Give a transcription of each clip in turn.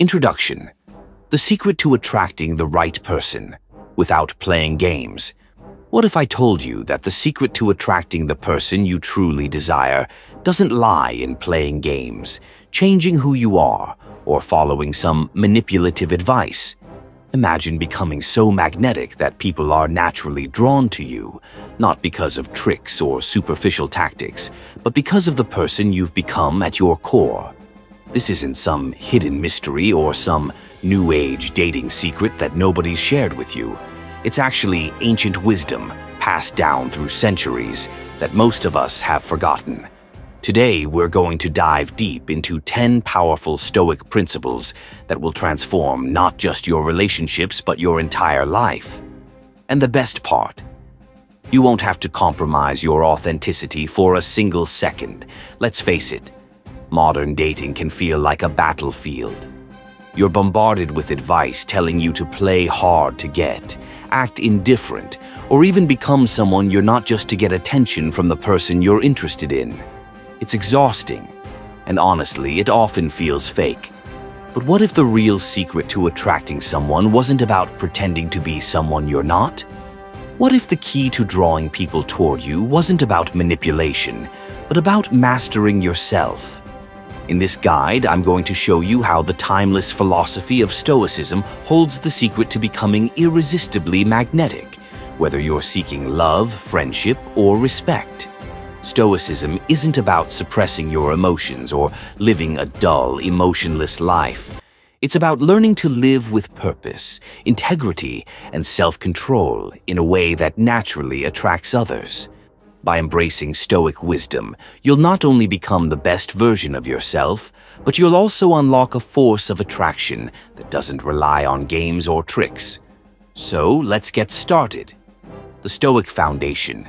Introduction: the secret to attracting the right person without playing games. What if I told you that the secret to attracting the person you truly desire doesn't lie in playing games, changing who you are, or following some manipulative advice? Imagine becoming so magnetic that people are naturally drawn to you, not because of tricks or superficial tactics, but because of the person you've become at your core. This isn't some hidden mystery or some new age dating secret that nobody's shared with you. It's actually ancient wisdom passed down through centuries that most of us have forgotten. Today, we're going to dive deep into 10 powerful Stoic principles that will transform not just your relationships, but your entire life. And the best part, you won't have to compromise your authenticity for a single second. Let's face it, modern dating can feel like a battlefield. You're bombarded with advice telling you to play hard to get, act indifferent, or even become someone you're not just to get attention from the person you're interested in. It's exhausting, and honestly, it often feels fake. But what if the real secret to attracting someone wasn't about pretending to be someone you're not? What if the key to drawing people toward you wasn't about manipulation, but about mastering yourself? In this guide, I'm going to show you how the timeless philosophy of Stoicism holds the secret to becoming irresistibly magnetic, whether you're seeking love, friendship, or respect. Stoicism isn't about suppressing your emotions or living a dull, emotionless life. It's about learning to live with purpose, integrity, and self-control in a way that naturally attracts others. By embracing Stoic wisdom, you'll not only become the best version of yourself, but you'll also unlock a force of attraction that doesn't rely on games or tricks. So let's get started. The Stoic foundation.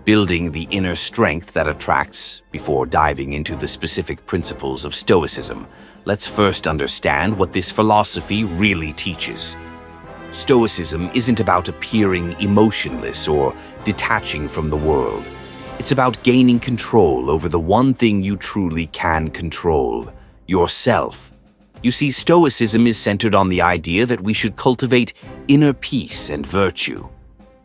Building the inner strength that attracts. Before diving into the specific principles of Stoicism, let's first understand what this philosophy really teaches. Stoicism isn't about appearing emotionless or detaching from the world. It's about gaining control over the one thing you truly can control: yourself. You see, Stoicism is centered on the idea that we should cultivate inner peace and virtue.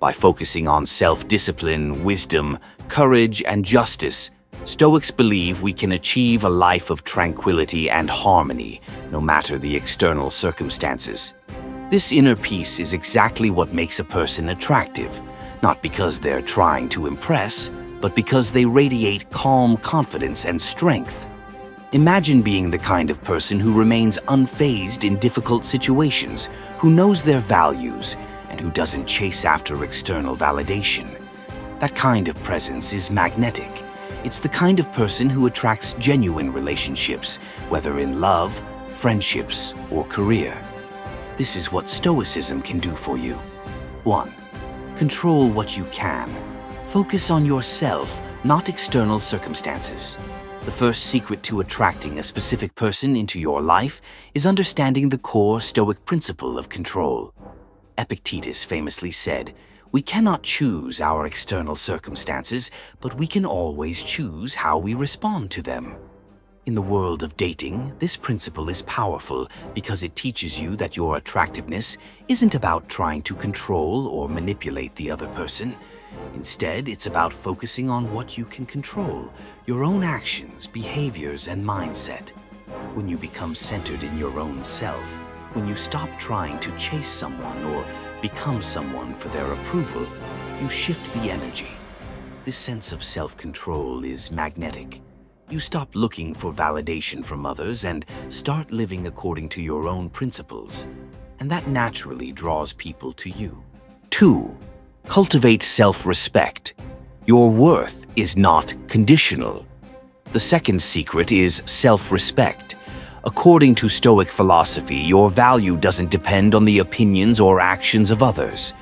By focusing on self-discipline, wisdom, courage, and justice, Stoics believe we can achieve a life of tranquility and harmony, no matter the external circumstances. This inner peace is exactly what makes a person attractive, not because they're trying to impress, but because they radiate calm confidence and strength. Imagine being the kind of person who remains unfazed in difficult situations, who knows their values, and who doesn't chase after external validation. That kind of presence is magnetic. It's the kind of person who attracts genuine relationships, whether in love, friendships, or career. This is what Stoicism can do for you. 1. Control what you can. Focus on yourself, not external circumstances. The first secret to attracting a specific person into your life is understanding the core Stoic principle of control. Epictetus famously said, "We cannot choose our external circumstances, but we can always choose how we respond to them." In the world of dating, this principle is powerful because it teaches you that your attractiveness isn't about trying to control or manipulate the other person. Instead, it's about focusing on what you can control, your own actions, behaviors, and mindset. When you become centered in your own self, when you stop trying to chase someone or become someone for their approval, you shift the energy. This sense of self-control is magnetic. You stop looking for validation from others and start living according to your own principles, and that naturally draws people to you. 2. Cultivate self-respect. Your worth is not conditional. The second secret is self-respect. According to Stoic philosophy, your value doesn't depend on the opinions or actions of others.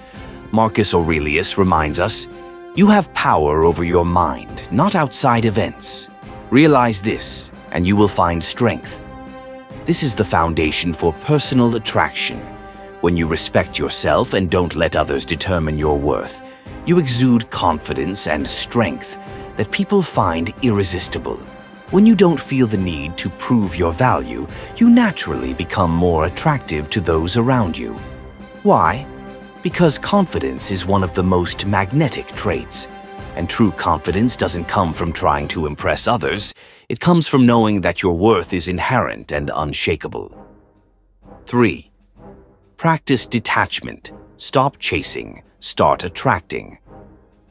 Marcus Aurelius reminds us, "You have power over your mind, not outside events. Realize this, and you will find strength." This is the foundation for personal attraction. When you respect yourself and don't let others determine your worth, you exude confidence and strength that people find irresistible. When you don't feel the need to prove your value, you naturally become more attractive to those around you. Why? Because confidence is one of the most magnetic traits. And true confidence doesn't come from trying to impress others. It comes from knowing that your worth is inherent and unshakable. 3. Practice detachment. Stop chasing. Start attracting.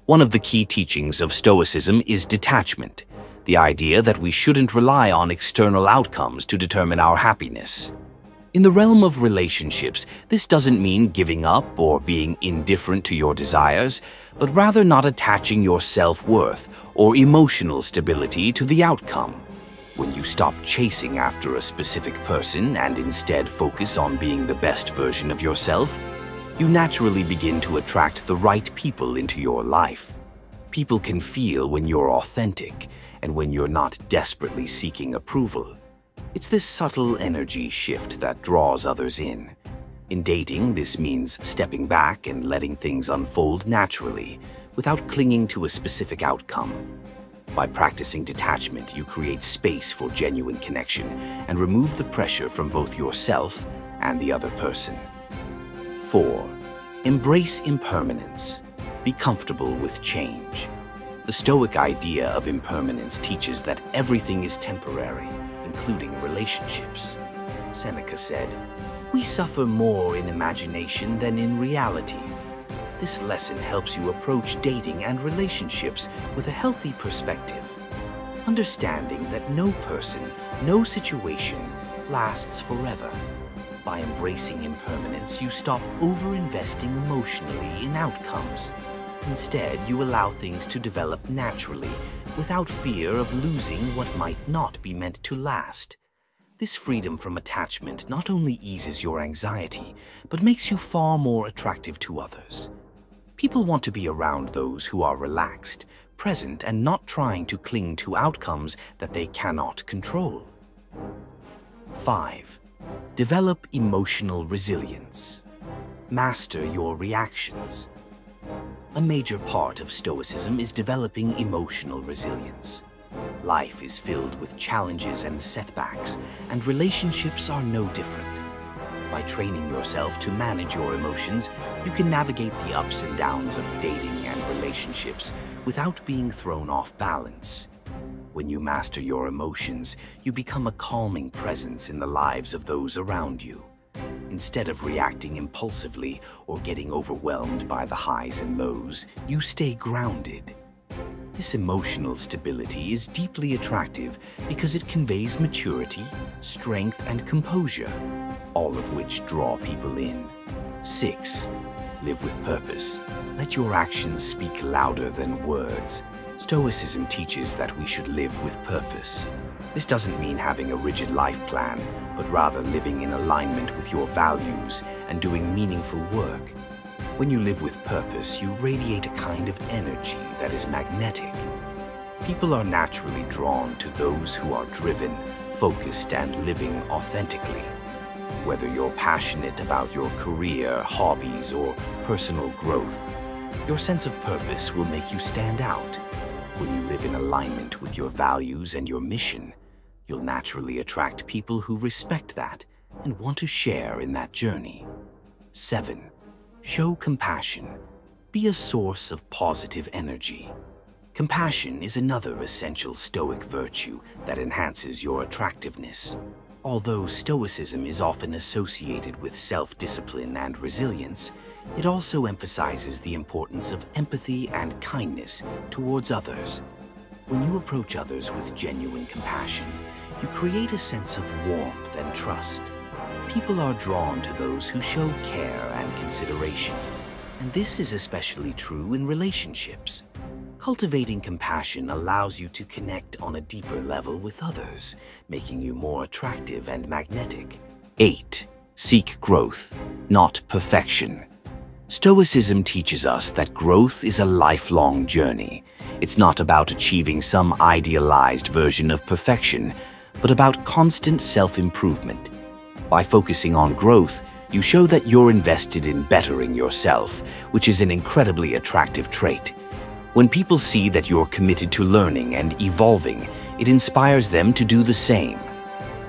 One of the key teachings of Stoicism is detachment, the idea that we shouldn't rely on external outcomes to determine our happiness. In the realm of relationships, this doesn't mean giving up or being indifferent to your desires, but rather not attaching your self-worth or emotional stability to the outcome. When you stop chasing after a specific person and instead focus on being the best version of yourself, you naturally begin to attract the right people into your life. People can feel when you're authentic and when you're not desperately seeking approval. It's this subtle energy shift that draws others in. In dating, this means stepping back and letting things unfold naturally, without clinging to a specific outcome. By practicing detachment, you create space for genuine connection and remove the pressure from both yourself and the other person. 4. Embrace impermanence. Be comfortable with change. The Stoic idea of impermanence teaches that everything is temporary, including relationships. Seneca said, "We suffer more in imagination than in reality." This lesson helps you approach dating and relationships with a healthy perspective, understanding that no person, no situation lasts forever. By embracing impermanence, you stop over-investing emotionally in outcomes. Instead, you allow things to develop naturally, without fear of losing what might not be meant to last. This freedom from attachment not only eases your anxiety, but makes you far more attractive to others. People want to be around those who are relaxed, present, and not trying to cling to outcomes that they cannot control. 5. Develop emotional resilience. Master your reactions. A major part of Stoicism is developing emotional resilience. Life is filled with challenges and setbacks, and relationships are no different. By training yourself to manage your emotions, you can navigate the ups and downs of dating and relationships without being thrown off balance. When you master your emotions, you become a calming presence in the lives of those around you. Instead of reacting impulsively or getting overwhelmed by the highs and lows, you stay grounded. This emotional stability is deeply attractive because it conveys maturity, strength, and composure, all of which draw people in. 6. Live with purpose. Let your actions speak louder than words. Stoicism teaches that we should live with purpose. This doesn't mean having a rigid life plan, but rather living in alignment with your values and doing meaningful work. When you live with purpose, you radiate a kind of energy that is magnetic. People are naturally drawn to those who are driven, focused, and living authentically. Whether you're passionate about your career, hobbies, or personal growth, your sense of purpose will make you stand out. When you live in alignment with your values and your mission, you'll naturally attract people who respect that and want to share in that journey. 7. Show compassion. Be a source of positive energy. Compassion is another essential Stoic virtue that enhances your attractiveness. Although Stoicism is often associated with self-discipline and resilience, it also emphasizes the importance of empathy and kindness towards others. When you approach others with genuine compassion, you create a sense of warmth and trust. People are drawn to those who show care and consideration, and this is especially true in relationships. Cultivating compassion allows you to connect on a deeper level with others, making you more attractive and magnetic. 8. Seek growth, not perfection. Stoicism teaches us that growth is a lifelong journey. It's not about achieving some idealized version of perfection, but about constant self-improvement. By focusing on growth, you show that you're invested in bettering yourself, which is an incredibly attractive trait. When people see that you're committed to learning and evolving, it inspires them to do the same.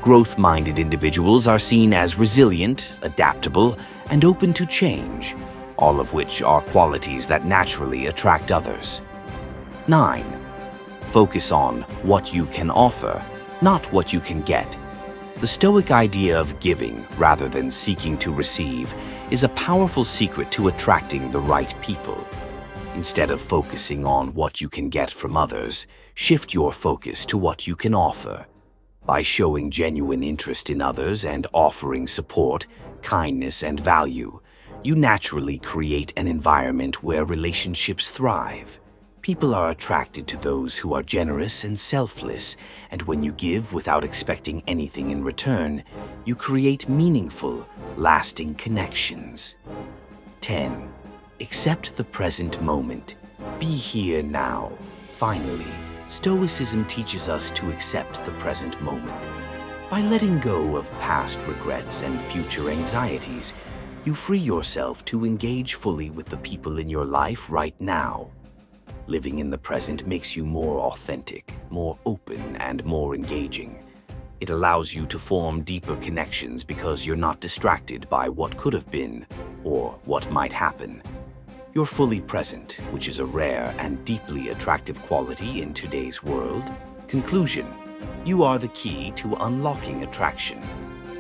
Growth-minded individuals are seen as resilient, adaptable, and open to change, all of which are qualities that naturally attract others. 9. Focus on what you can offer, not what you can get. The Stoic idea of giving rather than seeking to receive is a powerful secret to attracting the right people. Instead of focusing on what you can get from others, shift your focus to what you can offer. By showing genuine interest in others and offering support, kindness, and value, you naturally create an environment where relationships thrive. People are attracted to those who are generous and selfless, and when you give without expecting anything in return, you create meaningful, lasting connections. 10. Accept the present moment. Be here now. Finally, Stoicism teaches us to accept the present moment. By letting go of past regrets and future anxieties, you free yourself to engage fully with the people in your life right now. Living in the present makes you more authentic, more open, and more engaging. It allows you to form deeper connections because you're not distracted by what could have been or what might happen. You're fully present, which is a rare and deeply attractive quality in today's world. Conclusion: you are the key to unlocking attraction.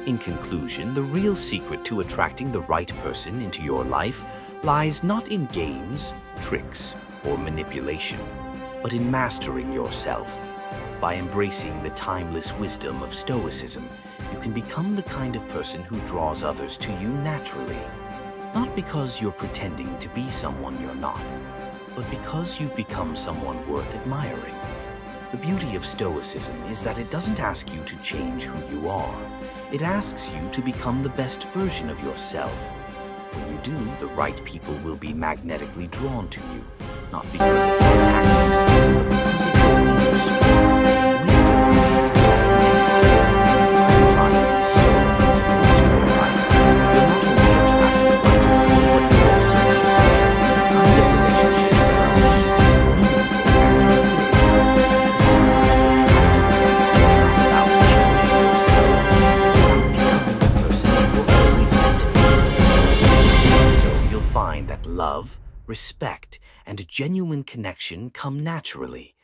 In conclusion, the real secret to attracting the right person into your life lies not in games, tricks, or manipulation, but in mastering yourself. By embracing the timeless wisdom of Stoicism, you can become the kind of person who draws others to you naturally. Not because you're pretending to be someone you're not, but because you've become someone worth admiring. The beauty of Stoicism is that it doesn't ask you to change who you are. It asks you to become the best version of yourself. When you do, the right people will be magnetically drawn to you, not because of your tactics, but because of your inner strength, wisdom, and authenticity. By applying these Stoic principles to your life, you'll not only attract the right people, but you'll also cultivate the kind of relationships that are deep, meaningful, and fulfilling. The secret to attracting someone is not about changing yourself. It's about becoming the person you were always meant to be. In doing so, you'll find that love, respect, and genuine connection come naturally.